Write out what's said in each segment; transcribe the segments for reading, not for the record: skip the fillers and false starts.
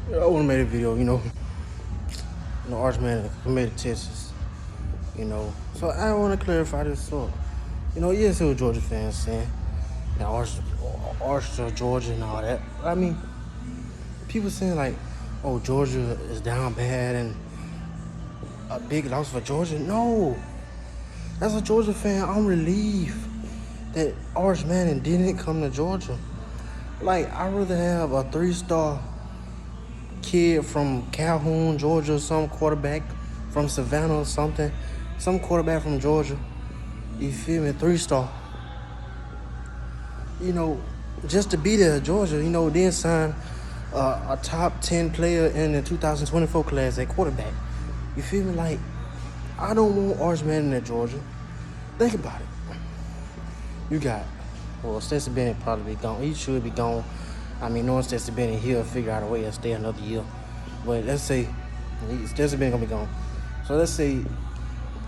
I want to make a video, Arch Manning committed to Texas, So I want to clarify this up. Yes, it was Georgia fans saying that Arch to Georgia and all that. I mean, people saying like, oh, Georgia is down bad and a big loss for Georgia. No, as a Georgia fan, I'm relieved that Arch Manning didn't come to Georgia. Like, I'd rather have a 3-star kid from Calhoun, Georgia, some quarterback from Savannah or something, some quarterback from Georgia, you feel me, 3-star, just to be there at Georgia, then sign a top 10 player in the 2024 class at quarterback. You feel me? Like, I don't want Arch Manning at Georgia. Think about it. You got, Stetson Bennett probably be gone. He should be gone. I mean, knowing Stetson Bennett, he'll figure out a way to stay another year. But let's say Stetson Bennett gonna be gone. So let's say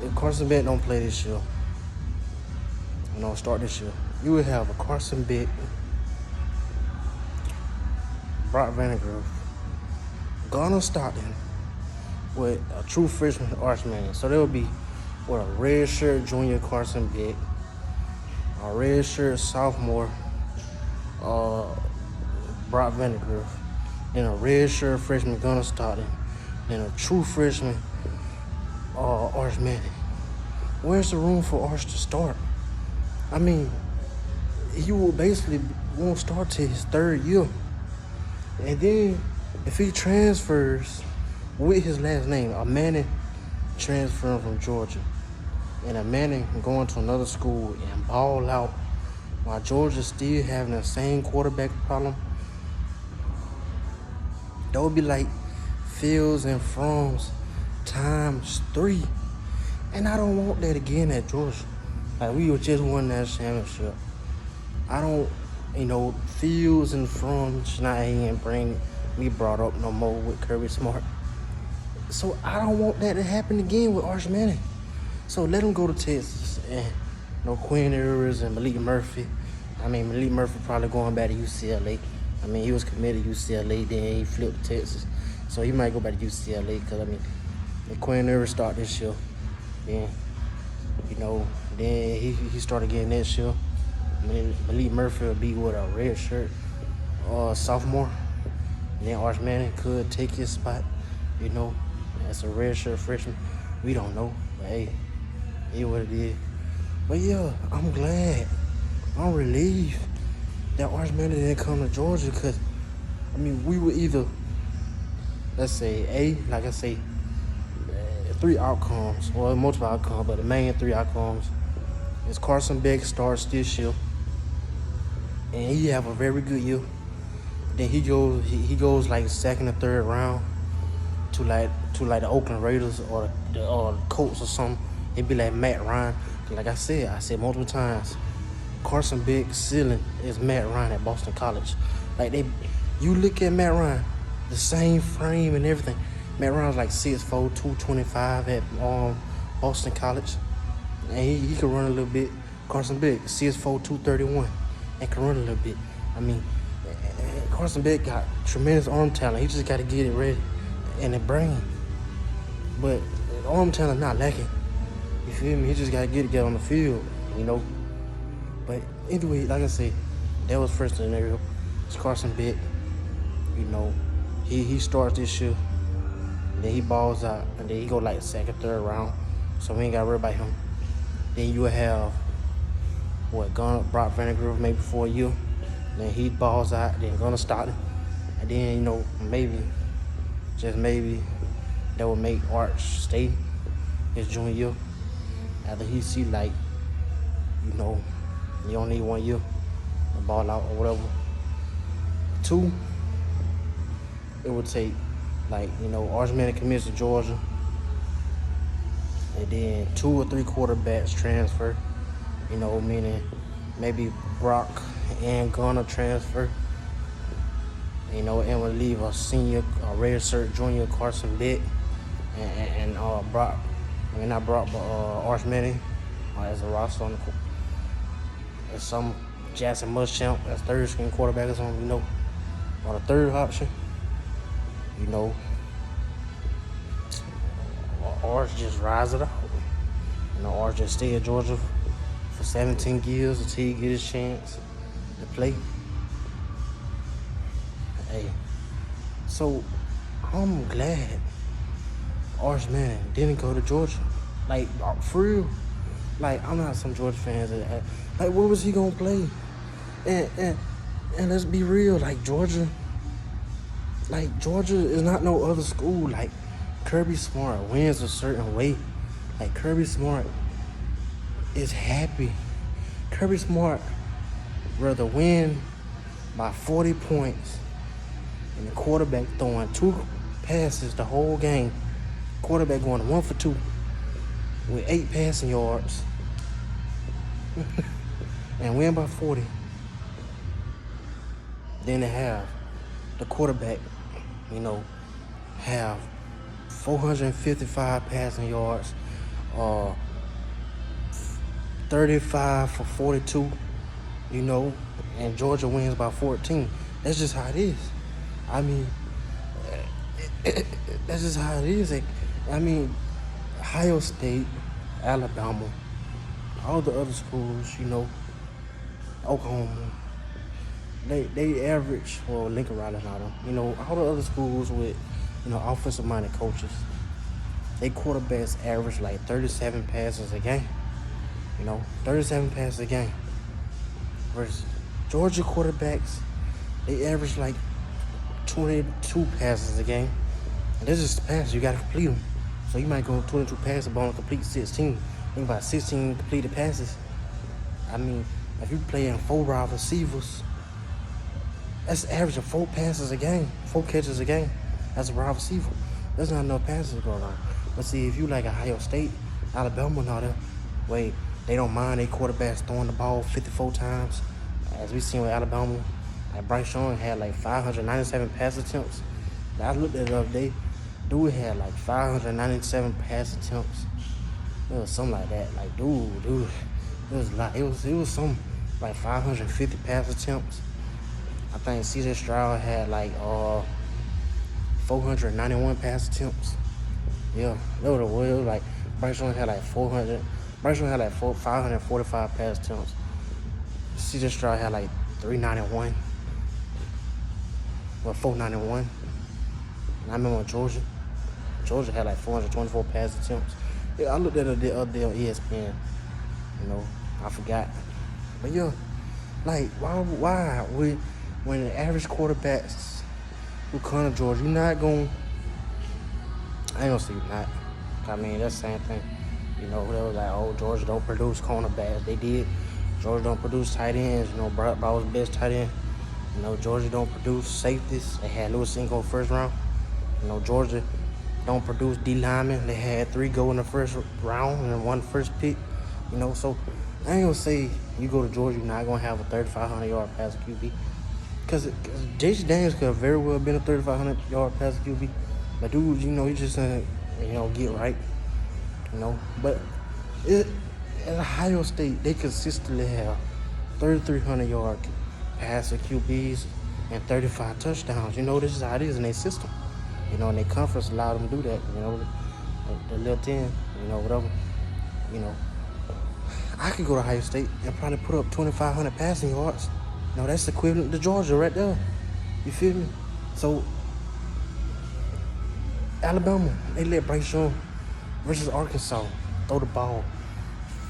if Carson Beck don't play this year, start this year, you would have a Carson Beck, Brock Vandagriff, Gunnar Stockton with a true freshman Arch Manning. So there would be a redshirt junior Carson Beck, a redshirt sophomore Brock Vandagriff, then a redshirt freshman Gunnar Stockton, then a true freshman Arch Manning. Where's the room for Arch to start? I mean, he will basically won't start till his 3rd year. And then if he transfers with his last name, a Manning transferring from Georgia, and a Manning going to another school and ball out while Georgia still having the same quarterback problem, that would be like Fields and Fromm's ×3. And I don't want that again at Georgia. Like, we just won that championship. I don't, Fields and Fromm should not even be brought up no more with Kirby Smart. So I don't want that to happen again with Arch Manning. So let him go to Texas and Quinn Ewers and Malik Murphy. I mean, Malik Murphy probably going back to UCLA. I mean, he was committed to UCLA, then he flipped to Texas. So he might go back to UCLA because, if Quinn Ewers start this year, then, then he started getting next year. Malik Murphy will be with a red shirt sophomore. And then Arch Manning could take his spot, as a red shirt freshman. We don't know, but hey, it what it is. But yeah, I'm glad. I'm relieved that Arch Manning didn't come to Georgia because, we were either, let's say, like I say, 3 outcomes, or multiple outcomes, but the main 3 outcomes is Carson Beck starts this year, and he have a very good year. Then he goes like 2nd or 3rd round to like the Oakland Raiders or the Colts or something. It'd be like Matt Ryan. Like I said multiple times, Carson Beck's ceiling is Matt Ryan at Boston College. Like, you look at Matt Ryan, the same frame and everything. Matt Ryan's like 6'4", 225 at Boston College. And he can run a little bit. Carson Beck, 6'4", 231, and can run a little bit. Carson Beck got tremendous arm talent. He just got to get it ready and the brain. But the arm talent not lacking. You feel me? He just got to get on the field, But anyway, like I said, that was first scenario. It's Carson Beck. He starts this year. Then he balls out, and then he go like 2nd, 3rd round. So we ain't got to worry about him. Then you will have, Brock Vandagriff maybe for a year. Then he balls out, then Gunnar Stockton. And then, maybe, just maybe, that would make Arch stay his junior year. After he see, like, you don't need 1 year to ball out or whatever. 2, it would take, Arch Manning commits to Georgia. And then 2 or 3 quarterbacks transfer, meaning maybe Brock and Gunnar transfer, and we'll leave a senior, a redshirt junior Carson Beck and Brock, not Brock, but Arch Manning as a roster on the court. And some Jackson Muschamp as 3rd string quarterback or something, or the 3rd option. You know, or just rise it up. You know, or just stay at Georgia for 17 years until he get his chance to play. Hey, so I'm glad Arch Manning didn't go to Georgia. Like, for real. Like, I'm not some Georgia fans that like, where was he gonna play? And let's be real, like Georgia is not no other school. Like, Kirby Smart wins a certain way. Like, Kirby Smart is happy. Kirby Smart rather win by 40 points and the quarterback throwing 2 passes the whole game. Quarterback going 1 for 2 with 8 passing yards and win by 40. Then they have the quarterback, you know, have 455 passing yards, 35 for 42, you know, and Georgia wins by 14. That's just how it is. I mean, that's just how it is. I mean, Ohio State, Alabama, all the other schools, you know, Oklahoma, they average, well, Lincoln Riley and all them, you know, all the other schools with, you know, offensive-minded coaches, they quarterbacks average like 37 passes a game, you know, 37 passes a game. Versus Georgia quarterbacks, they average like 22 passes a game. And this is the passes, you got to complete them. So you might go 22 passes, but only complete 16. Think about 16 completed passes. I mean, if you play in 4 wide receivers, that's average of 4 passes a game, 4 catches a game. That's a wide receiver. There's not enough passes going on. But see, if you like Ohio State, Alabama and all that, wait, they don't mind their quarterbacks throwing the ball 54 times. As we seen with Alabama, like Bryce Young had like 597 pass attempts. I looked at it the other day. Dude had like 597 pass attempts. It was something like that. Like, dude, it was a lot. It was some like 550 pass attempts. I think CJ Stroud had like 491 pass attempts. Yeah, it was like Bryce Young had like 400. Bryce Young had like 545 pass attempts. CJ Stroud had like 391. Well, 491. And I remember Georgia had like 424 pass attempts. Yeah, I looked at it the other day on ESPN. You know, I forgot. But yeah, like, why when the average quarterbacks who come to Georgia, you're not going, I ain't gonna say you're not. I mean, that's the same thing. You know, they was like, oh, Georgia don't produce cornerbacks. They did. Georgia don't produce tight ends. You know, Brock was the best tight end. You know, Georgia don't produce safeties. They had Louis Cinco first round. You know, Georgia don't produce D linemen. They had 3 go in the first round and 1 first pick. You know, so I ain't gonna say you go to Georgia, you're not gonna have a 3,500-yard pass QB. Because J.C. Daniels could have very well been a 3,500-yard pass QB. But dude, you know, he just didn't, you know, get right. You know, but at Ohio State, they consistently have 3,300-yard passer QBs and 35 touchdowns. You know, this is how it is in their system. You know, and their conference allowed them to do that. You know, the little 10, you know, whatever. You know, I could go to Ohio State and probably put up 2,500 passing yards. You know, that's equivalent to Georgia right there. You feel me? So, Alabama, they let Bryce Young versus Arkansas throw the ball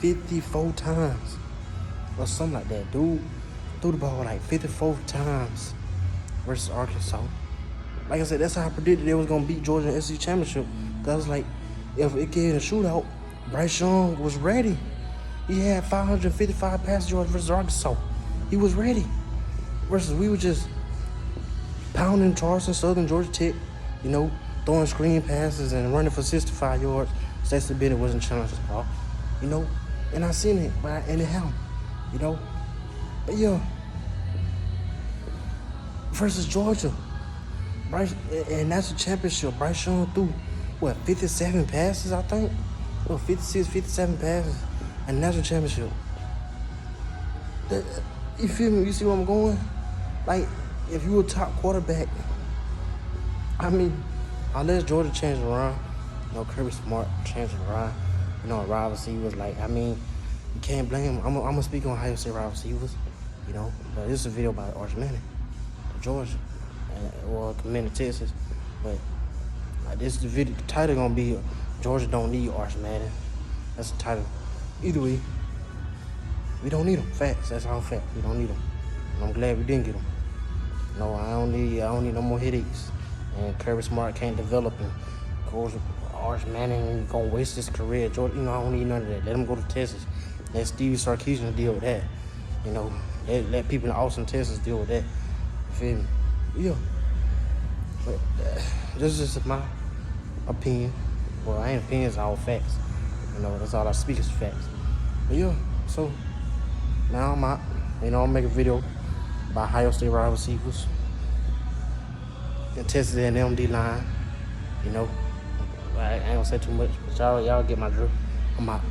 54 times or something like that. Dude threw the ball like 54 times versus Arkansas. Like I said, that's how I predicted they was going to beat Georgia in the SEC Championship. Because I was like, if it gave a shootout, Bryce Young was ready. He had 555 pass yards versus Arkansas. He was ready. Versus we were just pounding Charleston, Southern Georgia Tech, you know, throwing screen passes and running for 65 yards. Stetson Bennett wasn't challenged at all, you know. And I seen it, but anyhow, you know. But yeah, versus Georgia, Bryce, and that's a championship. Bryce Young threw, 57 passes, I think? 56, 57 passes, and that's a championship. You feel me? You see where I'm going? Like, if you were top quarterback, I mean, unless Georgia changed around, Kirby Smart changed around. Wide receivers. Like, I mean, you can't blame him. I'm gonna speak on Ohio State wide receivers. But this is a video about Arch Manning, Georgia, or committed to Texas. But this is the video. The title gonna be Georgia don't need Arch Manning. That's the title. Either way, we don't need him. Facts. That's all facts. We don't need him. And I'm glad we didn't get him. No, I don't need no more headaches. And Kirby Smart can't develop him. Of course, Arch Manning gonna waste his career. Georgia, I don't need none of that. Let him go to Texas. Let Steve Sarkisian deal with that. Let people in Austin, Texas deal with that. You feel me? Yeah. But this is just my opinion. Well, I ain't opinions, all facts. That's all I speak is facts. But yeah, so now I'm out. I'll make a video about Ohio State wide receivers and Texas A&M D-line. I ain't gonna say too much, but y'all get my drift. I'm out.